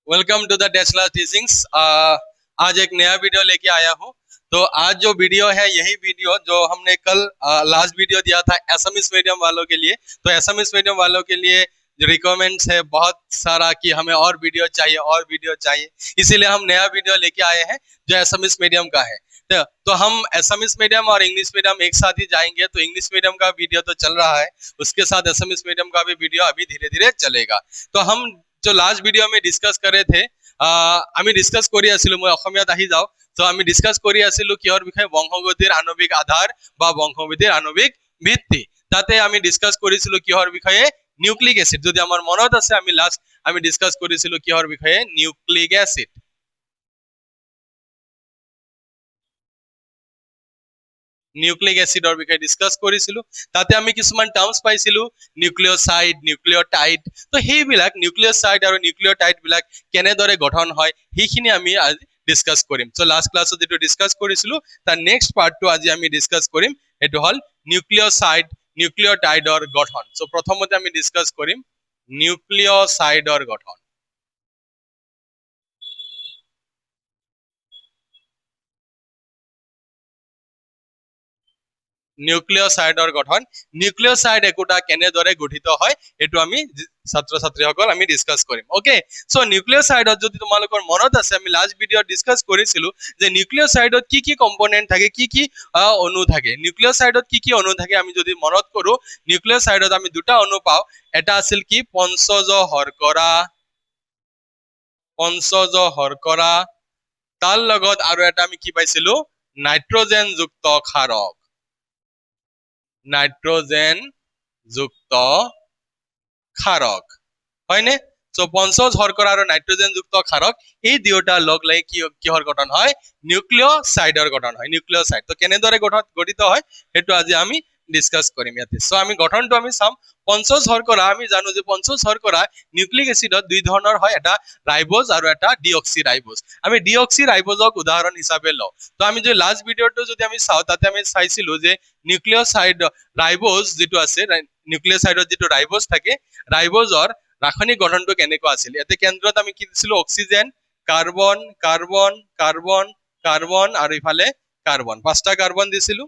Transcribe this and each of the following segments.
Welcome to the Tesla teachings. आज एक नया वीडियो लेके आया हूँ। तो आज जो वीडियो है यही वीडियो जो हमने कल लास्ट वीडियो दिया था एसएमएस मीडियम वालों के लिए। तो एसएमएस मीडियम वालों के लिए जो रिक्वायरमेंट्स है बहुत सारा कि हमें और वीडियो चाहिए, इसीलिए हम नया वीडियो लेके आए हैं जो एसएमएस मीडियम का है। तो हम एसएमएस मीडियम और इंग्लिश मीडियम एक साथ ही जाएंगे। तो इंग्लिश मीडियम का वीडियो तो चल रहा है, उसके साथ एसएमएस मीडियम का भी वीडियो अभी धीरे धीरे चलेगा। तो हम जो लास्ट ভিডিও আমি ডিসকাস কৰে থে আমি ডিসকাস কৰি আছিলো, মই অসমীয়াত আহি যাও। তো আমি ডিসকাস কৰি আছিলো কিহৰ বিষয়ে, বংশগতিৰ আণবিক আধাৰ বা বংশগতিৰ আণবিক ভিত্তি। তাতে আমি ডিসকাস কৰিছিলো কিহৰ বিষয়ে, নিউক্লিক এসিড। যদি আমাৰ মনত আছে আমি লাষ্ট আমি ডিসকাস কৰিছিলো কিহৰ বিষয়ে, নিউক্লিক এসিড। নিউক্লিক এসিডৰ বিষয়ে ডিসকাস কৰিছিলো। তাতে আমি কিছুমান টাৰ্মছ পাইছিলো, নিউক্লিওসাইড, নিউক্লিওটাইড। তো সেইবিলাক নিউক্লিওসাইড আৰু নিউক্লিওটাইড বিলাক কেনেদৰে গঠন হয় সেইখিনি আমি আজি ডিসকাস কৰিম। তো লাষ্ট ক্লাছত যেটো ডিসকাস কৰিছিলো তাৰ নেক্সট পাৰ্টটো আজি আমি ডিসকাস কৰিম। এটো হল নিউক্লিওসাইড, নিউক্লিওটাইডৰ গঠন। তো প্ৰথমতে আমি ডিসকাস কৰিম নিউক্লিওসাইডৰ গঠন। নিউক্লিওসাইডৰ গঠন। নিউক্লিওসাইড একোটা কেনেদৰে গঠিত হয় এটো আমি ছাত্ৰ ছাত্ৰীসকল আমি ডিসকাস কৰিম। ওকে, সো নিউক্লিওসাইডত যদি তোমালোকৰ মনত আছে আমি লাষ্ট ভিডিঅ'ত ডিসকাস কৰিছিলো যে নিউক্লিওসাইডত কি কি কম্পোনেন্ট থাকে, কি কি অণু থাকে। নিউক্লিওসাইডত কি কি অণু থাকে আমি যদি মনত কৰো, নিউক্লিওসাইডত আমি দুটা অণু পাওঁ। এটা আছিল কি, পঞ্চজ শৰ্কৰা, পঞ্চজ শৰ্কৰা। তাৰ লগত আৰু এটা আমি কি পাইছিলো, নাইট্ৰজেন যুক্ত ক্ষাৰক, নাইট্ৰজেন যুক্ত ক্ষাৰক, হয়নে? সো পঞ্চজ শৰ্কৰা আৰু নাইট্ৰজেন যুক্ত ক্ষাৰক এই দুয়োটা লগ লাগি কিহৰ গঠন হয়, নিউক্লিওসাইডৰ গঠন হয়। নিউক্লিওসাইড তো কেনেদৰে গঠিত হয় সেইটো আজি আমি ডিসকাস কৰিম ইয়াতে। সো আমি গঠনটো আমি চাম। পঞ্চজ শৰ্কৰা আমি জানো যে পঞ্চজ শৰ্কৰা নিউক্লিক এসিডত দুই ধৰণৰ হয়, এটা ৰাইবোজ আৰু এটা ডিঅক্সি ৰাইবোজ। আমি ডিঅক্সি ৰাইবোজক উদাহৰণ হিচাপে লওঁ। তো আমি যে লাষ্ট ভিডিঅ'টো যদি আমি চাওঁ তাতে আমি চাইছিলো যে নিউক্লিওসাইড ৰাইবোজ যিটো আছে, নিউক্লিওসাইডত যিটো ৰাইবোজ থাকে, ৰাইবোজৰ ৰাসায়নিক গঠনটো কেনেকুৱা আছিল। ইয়াতে কেন্দ্ৰত আমি কি দিছিলো, oxygen, carbon, carbon, carbon, carbon আৰু ইফালে কাৰ্বন, পাঁচটা কাৰ্বন দিছিলো,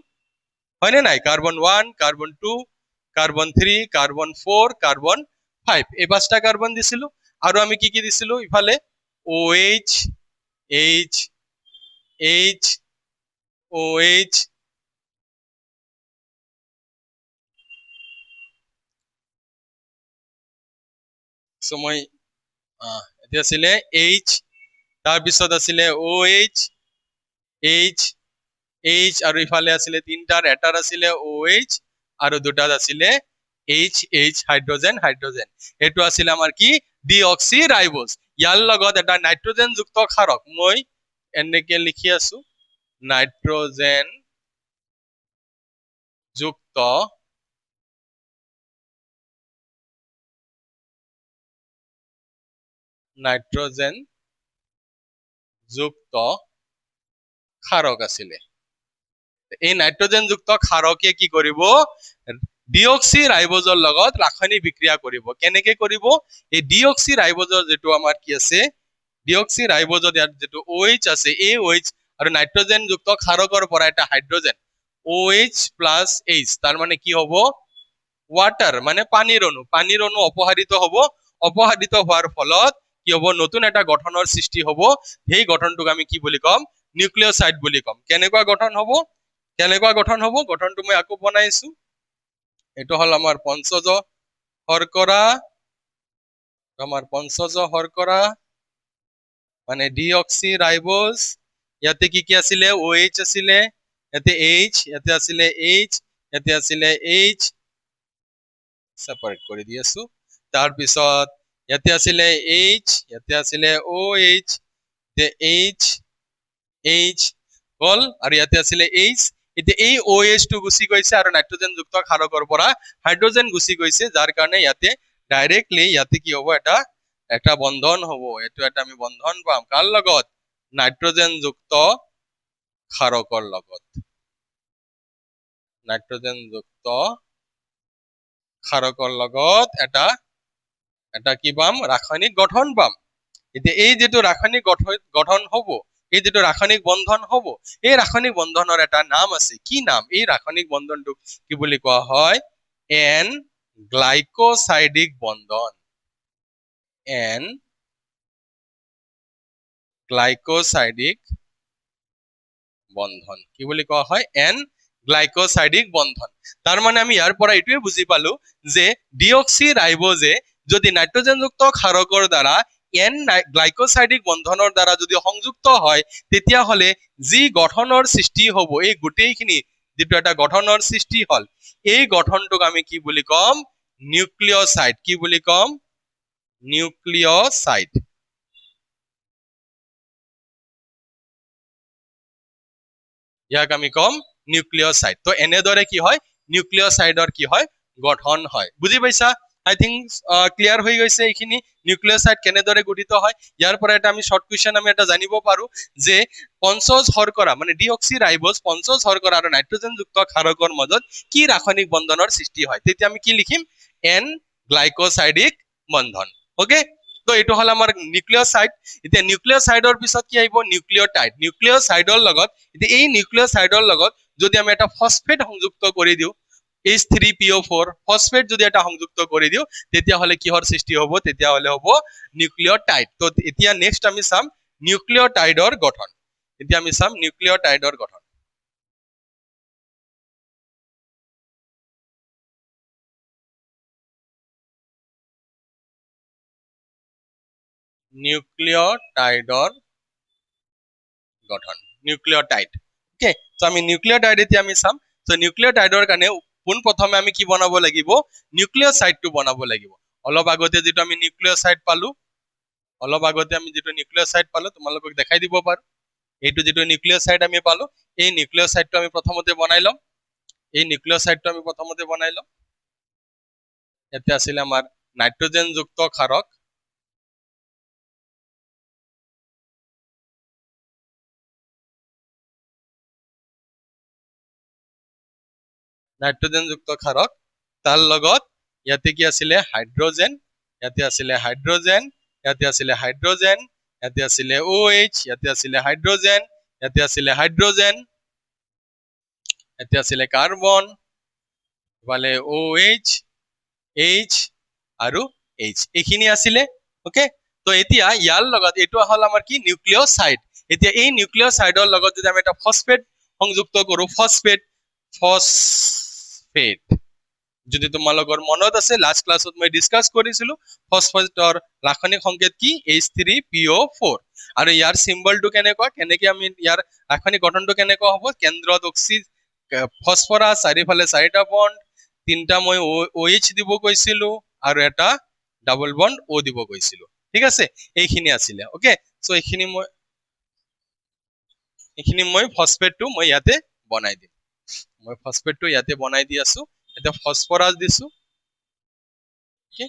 হয়নে নাই? Carbon 1, carbon 2, carbon 3, carbon 4, carbon 5, এই পাঁচটা কাৰ্বন দিছিলো। আৰু আমি কি কি দিছিলো, ইফালে OH, H, H, OH, so মই এতিয়া আছিলে H, তাৰপিছত আছিলে OH, H, H আৰু ইফালে আছিলে তিনটাৰ, এটাৰ আছিলে OH আৰু দুটাত আছিলে H, H, হাইড্ৰোজেন, হাইড্ৰোজেন। এটো আছিলে আমাৰ কি, ডিঅক্সি ৰাইবোজ। ইয়াৰ লগত এটা নাইট্ৰজেন যুক্ত ক্ষাৰক, মই এনেকে লিখি আছো, নাইট্ৰজেন যুক্ত নাইট্ৰজেন যুক্ত ক্ষাৰক আছিলে। এই নাইট্ৰজেন যুক্ত ক্ষাৰকে কি কৰিব, ডিঅক্সি ৰাইবোজৰ লগত ৰাসায়নিক বিক্ৰিয়া কৰিব। কেনেকে কৰিব, এই ডিঅক্সি ৰাইবোজৰ যেটো আমাৰ কি আছে, ডিঅক্সি ৰাইবোজত ইয়াত যেটো OH আছে, এই OH আৰু নাইট্ৰজেন যুক্ত ক্ষাৰকৰ পৰা এটা হাইড্ৰোজেন OH প্লাস H, তাৰ মানে কি হ'ব, ওয়াটাৰ মানে পানীৰ অণু, পানীৰ অণু অপসাৰিত হ'ব। অপসাৰিত হোৱাৰ ফলত কি হ'ব, নতুন এটা গঠনৰ সৃষ্টি হ'ব। সেই গঠনটোক আমি কি বুলি কম, নিউক্লিওসাইড বুলি কম। কেনেকুৱা গঠন হ'ব, কেনেকুৱা গঠন হ'ব, গঠনটো মই আকৌ বনাইছো। এটো হল আমাৰ পঞ্চজ শৰ্কৰা, আমাৰ পঞ্চজ শৰ্কৰা মানে ডিঅক্সি ৰাইবোজ। ইয়াতে কি কি আছিলে, OH আছিলে, ইয়াতে H, ইয়াতে আছিলে H, ইয়াতে আছিলে H, সেপাৰেট কৰি দি আছো। তাৰপিছত ইয়াতে আছিলে H, ইয়াতে আছিলে OH, H, H হল আৰু ইয়াতে আছিলে H। এতিয়া এই OH টো গুচি গৈছে আৰু নাইট্ৰজেন যুক্ত ক্ষাৰকৰ পৰা হাইড্ৰোজেন গুচি গৈছে, যাৰ কাৰণে ইয়াতে ডাইৰেক্টলি ইয়াতে কি হ'ব, এটা বন্ধন হ'ব। এটো এটা আমি বন্ধন পাম, কাৰ লগত, নাইট্ৰজেন যুক্ত ক্ষাৰকৰ লগত, নাইট্ৰজেন যুক্ত ক্ষাৰকৰ লগত এটা কি পাম, ৰাসায়নিক গঠন পাম। এতিয়া এই যেটো ৰাসায়নিক গঠন হ'ব, এই যেটো ৰাসায়নিক বন্ধন হ'ব, এই ৰাসায়নিক বন্ধনৰ এটা নাম আছে। কি নাম? এই ৰাসায়নিক বন্ধনটোক কি বুলি কোৱা হয়? এন গ্লাইকোসাইডিক বন্ধন। এন গ্লাইকোসাইডিক বন্ধন কি বুলি কোৱা হয়? এন গ্লাইকোসাইডিক বন্ধন। তাৰ মানে আমি ইয়াৰ পৰা এইটোৱে বুজি পালো যে ডিঅক্সি ৰাইবোজে যদি নাইট্ৰজেনযুক্ত ক্ষাৰকৰ দ্বাৰা এন গ্লাইকোসাইডিক বন্ধনৰ দ্বাৰা যদি সংযুক্ত হয়, তেতিয়াহলে যি গঠনৰ সৃষ্টি হ'ব, এই গোটেইখিনি যেটো এটা গঠনৰ সৃষ্টি হল, এই গঠনটোক আমি কি বুলি কম? নিউক্লিওসাইড। কি বুলি কম? নিউক্লিওসাইড। ইয়াক আমি কম নিউক্লিওসাইড। তো এনেদৰে কি হয়? নিউক্লিওসাইডৰ কি হয়? গঠন হয়। বুজি পাইছা? আই থিংক ক্লিয়াৰ হৈ গৈছে এইখিনি নিউক্লিওসাইড কেনেদৰে গঠিত হয়। ইয়াৰ পৰা এটা আমি শৰ্ট কুৱেশ্যন আমি এটা জানিব পাৰো যে পঞ্চজ শৰ্কৰা মানে ডিঅক্সি ৰাইবোজ পঞ্চজ শৰ্কৰা আৰু নাইট্ৰজেনযুক্ত ক্ষাৰকৰ মাজত কি ৰাসায়নিক বন্ধনৰ সৃষ্টি হয়? তেতিয়া আমি কি লিখিম? এন গ্লাইকোসাইডিক বন্ধন। ওকে, তো এইটো হল আমাৰ নিউক্লিওসাইড। এতিয়া নিউক্লিওসাইডৰ পিছত কি আহিব? নিউক্লিওটাইড। নিউক্লিওসাইডৰ লগত এতিয়া এই নিউক্লিওসাইডৰ লগত যদি আমি এটা ফসফেট সংযুক্ত কৰি দিওঁ, H3PO4 ফসফেট যদি এটা সংযুক্ত কৰি দিওঁ, তেতিয়াহলে কিহৰ সৃষ্টি হ'ব? তেতিয়াহলে হ'ব নিউক্লিওটাইড। তো এতিয়া নেক্সট আমি চাম নিউক্লিওটাইডৰ গঠন। এতিয়া আমি চাম নিউক্লিওটাইডৰ গঠন। নিউক্লিওটাইডৰ গঠন, নিউক্লিওটাইড। ওকে, তো আমি নিউক্লিওটাইড এতিয়া আমি চাম। তো নিউক্লিওটাইডৰ কাৰণে পোন প্ৰথমে আমি কি বনাব লাগিব? নিউক্লিওসাইডটো বনাব লাগিব। অলপ আগতে যেটো আমি নিউক্লিওসাইড পালো, তোমালোকক দেখাই দিব পাৰো। এইটো যেটো নিউক্লিওসাইড আমি পালো, এই নিউক্লিওসাইডটো আমি প্ৰথমতে বনাই লম। ইয়াতে আছিল আমাৰ নাইট্ৰজেনযুক্ত ক্ষাৰক, তাৰ লগত ইয়াতে কি আছিলে? হাইড্ৰজেন। ইয়াতে আছিলে হাইড্ৰজেন, ইয়াতে আছিলে হাইড্ৰজেন, ইয়াতে আছিলে OH, ইয়াতে আছিলে হাইড্ৰজেন, ইয়াতে আছিলে হাইড্ৰজেন, ইয়াতে আছিলে কাৰ্বন, ইফালে OH, H আৰু H, এইখিনি আছিলে। ওকে, তো এতিয়া ইয়াৰ লগত এইটো হল আমাৰ কি? নিউক্লিওসাইড। এতিয়া এই নিউক্লিওসাইডৰ লগত যদি আমি এটা ফসফেট সংযুক্ত কৰো, ফসফেট যদি তোমালোকৰ মনত আছে লাষ্ট ক্লাছত মই ডিসকাস কৰিছিলো, ফসফেটৰ ৰাসায়নিক সংকেত কি? H3PO4। আৰু ইয়াৰ সিম্বলটো কেনেকে আমি ইয়াৰ ৰাসায়নিক গঠনটো কেনেকুৱা হ'ব? কেন্দ্ৰত ফসফৰাছ, চাৰিফালে 4টা বন্ড, 3টা মই OH দিব কৈছিলো আৰু এটা ডাবল বন্ড O দিব কৈছিলো। ঠিক আছে, এইখিনি আছিলে। ওকে, সো এইখিনি মই ফসফেটটো মই ইয়াতে বনাই দিম। মই ফসফেটটো ইয়াতে বনাই দি আছো। এটা ফসফৰাছ দিছো। ওকে,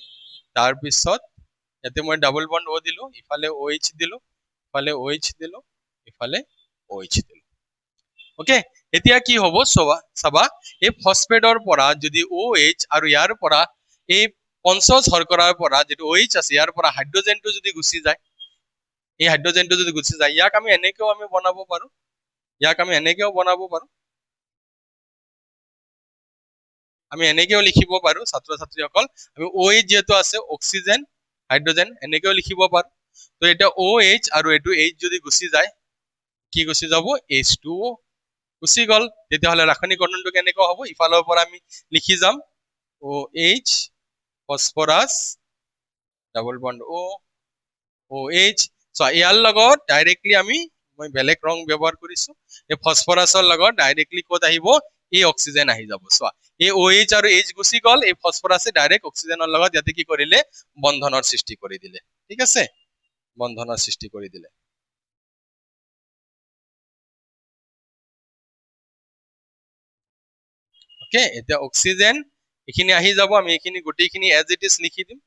তাৰ পিছত ইয়াতে মই ডাবল বন্ড O দিলো, ইফালে OH দিলো, ইফালে OH দিলো, ইফালে OH দিলো। ওকে, এতিয়া কি হ'ব? চাবা এই ফসফেটৰ পৰা যদি OH আৰু ইয়াৰ পৰা এই পঞ্চজ শৰ্কৰাৰ পৰা যেটো OH আছে, ইয়াৰ পৰা হাইড্ৰজেনটো যদি গুচি যায়, এই হাইড্ৰজেনটো যদি গুচি যায়, ইয়াক আমি এনেকেও আমি বনাব পাৰো। আমি এনেকেও লিখিব পাৰো ছাত্ৰ ছাত্ৰীসকল। আমি OH যেহেতু আছে, অক্সিজেন, হাইড্ৰজেন, এনেকেও লিখিব পাৰো। তো এটা OH আৰু এইটো H যদি গুচি যায়, কি গুচি যাব? H2O গুচি গল। তেতিয়াহলে ৰাসায়নিক গঠনটো কেনেকুৱা হ'ব? ইফালৰ পৰা আমি লিখি যাম OH, ফসফৰাছ, ডাবল বন্ড OH। ইয়াৰ লগত ডাইৰেক্টলি মই বেলেগ ৰং ব্যৱহাৰ কৰিছো। এই ফসফৰাছৰ লগত ডাইৰেক্টলি ক'ত আহিব? এই অক্সিজেন আহি যাব। চোৱা, এই OH আৰু H গুচি গল, এই ফসফৰাছে ডাইৰেক্ট অক্সিজেনৰ লগত ইয়াতে কি কৰিলে? বন্ধনৰ সৃষ্টি কৰি দিলে। ঠিক আছে, বন্ধনৰ সৃষ্টি কৰি দিলে। ওকে, এতিয়া অক্সিজেন এইখিনি আহি যাব। আমি এইখিনি গোটেইখিনি এজ ইট ইজ লিখি দিম।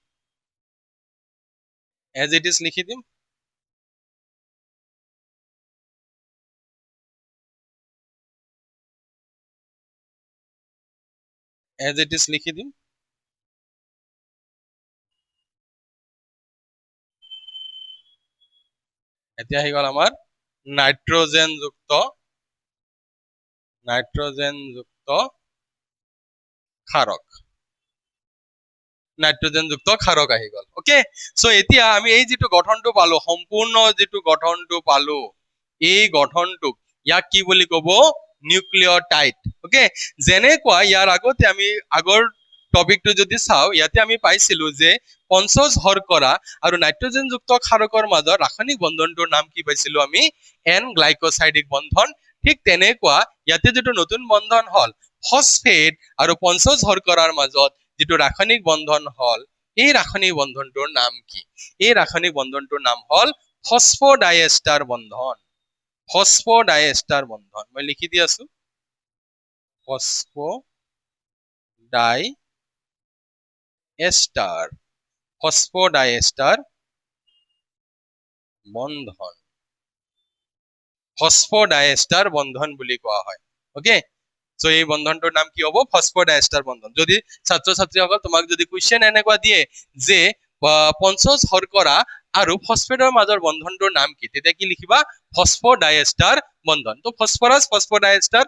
এতিয়া আহি গ'ল আমাৰ নাইট্ৰজেনযুক্ত ক্ষাৰক আহি গ'ল ওকে সো এতিয়া আমি এই যিটো গঠনটো পালো সম্পূৰ্ণ যিটো গঠনটো পালো এই গঠনটোক ইয়াক কি বুলি কব নিউক্লিঅটাইড ওকে যেনেকুৱা ইয়াৰ আগতে আমি আগৰ টপিকটো যদি চাও ইয়াতে আমি পাইছিলো যে পঞ্চজ শৰ্কৰা আৰু নাইট্ৰজেনযুক্ত ক্ষাৰকৰ মাজত ৰাসায়নিক বন্ধনটোৰ নাম কি পাইছিলো আমি এন গ্লাইকোসাইডিক বন্ধন ঠিক তেনেকুৱা ইয়াতে যিটো নতুন বন্ধন হল ফসফেট আৰু পঞ্চজ শৰ্কৰাৰ মাজত যিটো ৰাসায়নিক বন্ধন হল এই ৰাসায়নিক বন্ধনটোৰ নাম কি এই ৰাসায়নিক বন্ধনটোৰ নাম হল ফসফোডাইএষ্টাৰ বন্ধন মই লিখি দি আছো ফসফোডাইএষ্টাৰ বন্ধন বুলি কোৱা হয় ওকে সো এই বন্ধনটোৰ নাম কি হ'ব ফসফোডাইএষ্টাৰ বন্ধন যদি ছাত্ৰ ছাত্ৰীসকল তোমাক যদি কোৱেশ্চন এনেকুৱা দিয়ে যে পঞ্চজ শৰ্কৰা আৰু ফসফেটৰ মাজৰ বন্ধনটোৰ নাম কি তেতিয়া কি লিখিবা ফসফোডাইএষ্টাৰ বন্ধন তো ফসফৰাছ ফসফোডাইএষ্টাৰ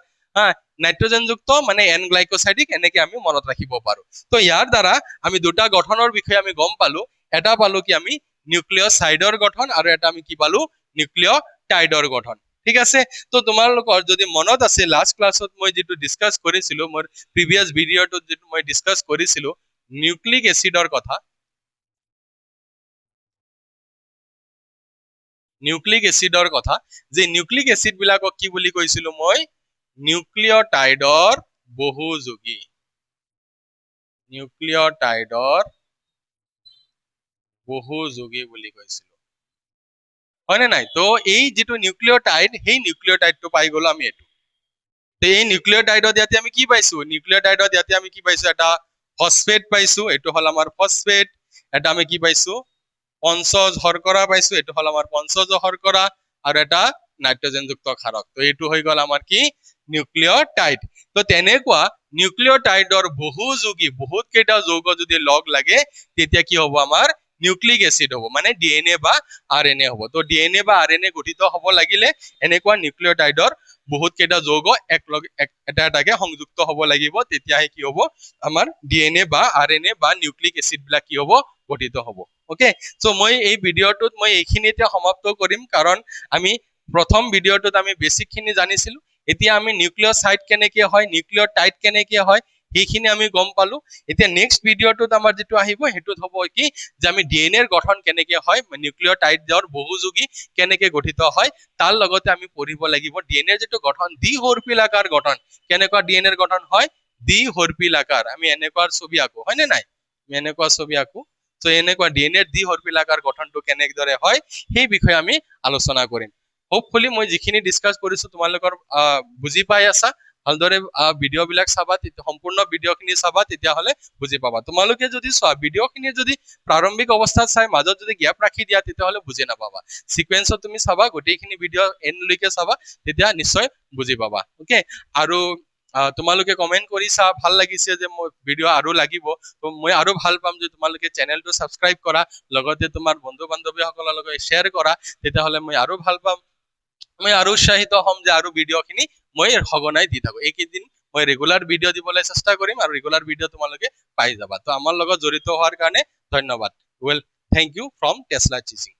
নাইট্ৰজেনযুক্ত মানে এন গ্লাইকোসাইডিক এনেকে আমি মনত ৰাখিব পাৰো তো ইয়াৰ দ্বাৰা আমি দুটা গঠনৰ বিষয়ে আমি গম পালো এটা পালো কি আমি নিউক্লিঅসাইডৰ গঠন আৰু এটা আমি কি পালো নিউক্লিঅটাইডৰ গঠন ঠিক আছে তো তোমালোকৰ যদি মনত আছে লাষ্ট ক্লাছত মই যেটো ডিসকাস কৰিছিলো মোৰ প্ৰিভিয়াস ভিডিঅটোত যেটো মই ডিসকাস কৰিছিলো নিউক্লিক এসিডৰ কথা যে নিউক্লিক এসিড বিলাকক কি বুলি কৈছিলো মই নিউক্লিঅটাইডৰ বহুযোগী বুলি কৈছিলো হয়নে নাই তো এই যেটো নিউক্লিঅটাইড সেই নিউক্লিঅটাইডটো পাই গলো আমি এটো তো এই নিউক্লিঅটাইডত ইয়াতে আমি কি পাইছো নিউক্লিঅটাইডত ইয়াতে আমি কি পাইছো এটা ফসফেট পাইছো এটো হল আমাৰ ফসফেট এটা আমি কি পাইছো পঞ্চজ শৰ্কৰা পাইছো এটো হল আমাৰ পঞ্চজ শৰ্কৰা আৰু এটা নাইট্ৰজেনযুক্ত ক্ষাৰক তো এটো হৈ গল আমাৰ কি নিউক্লিঅটাইড তো তেনেকুৱা নিউক্লিঅটাইডৰ বহুযোগী বহুত কেইটা যৌগ যদি লগ লাগে তেতিয়া কি হ'ব আমাৰ নিউক্লিক এসিড হ'ব মানে ডিএনএ বা আৰএনএ হ'ব তো ডিএনএ বা আৰএনএ গঠিত হ'ব লাগিলে এনেকুৱা নিউক্লিঅটাইডৰ বহুত কেইটা যৌগ এটা এটাকে সংযুক্ত হ'ব লাগিব তেতিয়াহে কি হ'ব আমাৰ ডিএনএ বা আৰএনএ বা নিউক্লিক এসিড বিলাক কি হ'ব গঠিত হ'ব ওকে সো মই এই ভিডিঅটোত মই এইখিনিতে সমাপ্ত কৰিম কাৰণ আমি প্ৰথম ভিডিঅটোত আমি বেসিক খিনি জানিছিলো এতিয়া আমি নিউক্লিঅসাইড কেনেকে হয় নিউক্লিঅটাইড কেনেকে হয় সেইখিনি আমি গম পালো এতিয়া নেক্সট ভিডিঅটোত আমাৰ যেটো আহিব হেতুত হ'ব কি যে আমি ডিএনএৰ গঠন কেনেকে হয় নিউক্লিঅটাইডৰ বহুযোগী কেনেকে গঠিত হয় তাৰ লগতে আমি পঢ়িব লাগিব ডিএনএৰ যেটো গঠন দ্বি-সৰ্পিলাকাৰ গঠন কেনেকুৱা ডিএনএৰ গঠন হয় দ্বি-সৰ্পিলাকাৰ আমি এনেকুৱা ছবি আঁকো হয় নে নাই আমি এনেকুৱা ছবি আঁকো তো এনেকুৱা ডিএনএৰ দ্বি-সৰ্পিলাকাৰ গঠনটো কেনেদৰে হয় সেই বিষয়ে আমি আলোচনা কৰিম হোপফুলি মই যিখিনি ডিসকাস কৰিছো তোমালোকৰ বুজি পাই আছা ভালদৰে ভিডিও বিলাক চাবা সম্পূৰ্ণ ভিডিও খিনি চাবা তেতিয়া হলে বুজি পাবা তোমালোকে যদি চোৱা ভিডিও খিনি যদি প্ৰাৰম্ভিক অৱস্থাত চাই মাজত যদি গ্যাপ ৰাখি দিয়া তেতিয়া হলে বুজি নাপাবা সিকোয়েন্সত তুমি চাবা গোটেইখিনি ভিডিও এন্ডলৈকে চাবা তেতিয়া নিশ্চয় বুজি পাবা ওকে আৰু তোমালোকে কমেন্ট কৰিছা ভাল লাগিছে যে মই ভিডিও আৰু লাগিব তো মই আৰু ভাল পাম যে তোমালোকে চেনেলটো সাবস্ক্ৰাইব কৰা লগতে তোমাৰ বন্ধু বান্ধৱী সকলৰ লগত শেয়াৰ কৰা তেতিয়া হলে মই আৰু ভাল পাম মই আৰু উৎসাহিত হম যে আৰু ভিডিও খিনি মই সঘনাই দি থাকো এইকেইদিন মই ৰেগুলাৰ ভিডিও দিবলৈ চেষ্টা কৰিম আৰু ৰেগুলাৰ ভিডিও তোমালোকে পাই যাবা তো আমাৰ লগত জড়িত হোৱাৰ কাৰণে ধন্যবাদ thank you from Tesla teaching